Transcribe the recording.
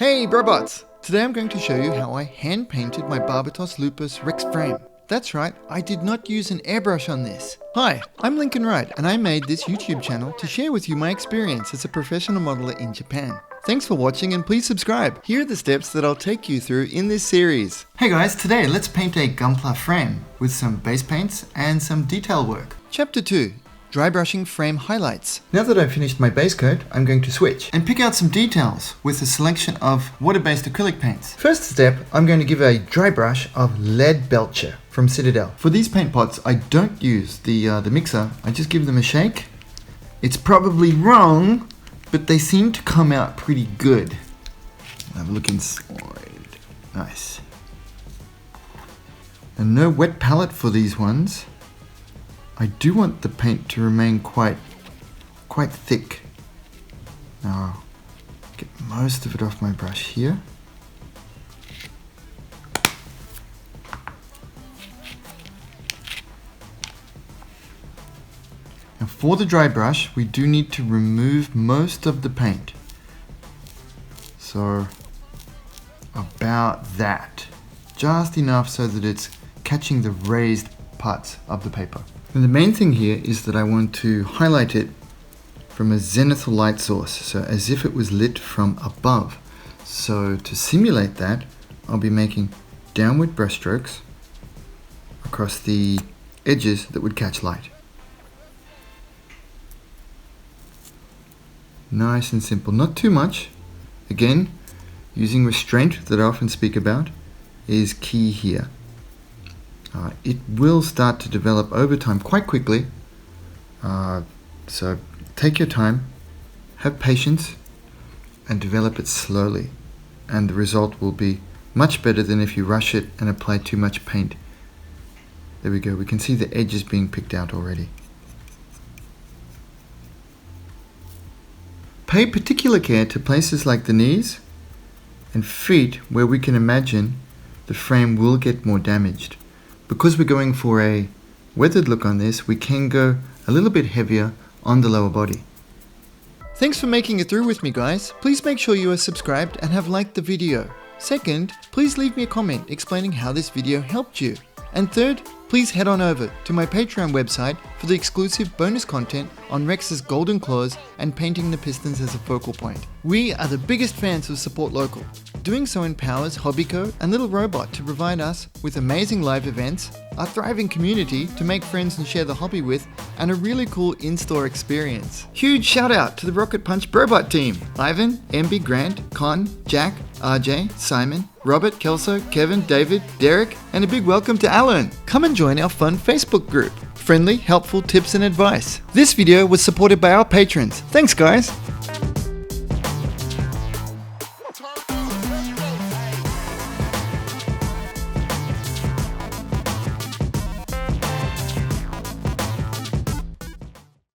Hey Brobots! Today I'm going to show you how I hand painted my Barbatos Lupus Rex Frame. That's right, I did not use an airbrush on this. Hi, I'm Wright and I made this YouTube channel to share with you my experience as a professional modeler in Japan. Thanks for watching and please subscribe. Here are the steps that I'll take you through in this series. Hey guys, today let's paint a Gunpla frame with some base paints and some detail work. Chapter 2. Drybrushing frame highlights. Now that I've finished my base coat, I'm going to switch and pick out some details with a selection of water-based acrylic paints. First step, I'm going to give a dry brush of Lead Belcher from Citadel. For these paint pots, I don't use the mixer. I just give them a shake. It's probably wrong, but they seem to come out pretty good. Have a look inside. Nice. And no wet palette for these ones. I do want the paint to remain quite thick. Now, get most of it off my brush here. Now for the dry brush, we do need to remove most of the paint. So, about that. Just enough so that it's catching the raised parts of the paper. And the main thing here is that I want to highlight it from a zenithal light source, so as if it was lit from above. So to simulate that, I'll be making downward brush strokes across the edges that would catch light. Nice and simple, not too much. Again, using restraint that I often speak about is key here. It will start to develop over time quite quickly, so take your time, have patience, and develop it slowly, and the result will be much better than if you rush it and apply too much paint. There we go, we can see the edges being picked out already. Pay particular care to places like the knees and feet where we can imagine the frame will get more damaged. Because we're going for a weathered look on this, we can go a little bit heavier on the lower body. Thanks for making it through with me guys. Please make sure you are subscribed and have liked the video. Second, please leave me a comment explaining how this video helped you. And third, please head on over to my Patreon website for the exclusive bonus content on Rex's golden claws and painting the pistons as a focal point. We are the biggest fans of Support Local. Doing so empowers Hobbyco and Little Robot to provide us with amazing live events, a thriving community to make friends and share the hobby with, and a really cool in-store experience. Huge shout out to the Rocket Punch Brobot team! Ivan, MB, Grant, Con, Jack, RJ, Simon, Robert, Kelso, Kevin, David, Derek, and a big welcome to Alan. Come and join our fun Facebook group. Friendly, helpful tips and advice. This video was supported by our patrons. Thanks guys!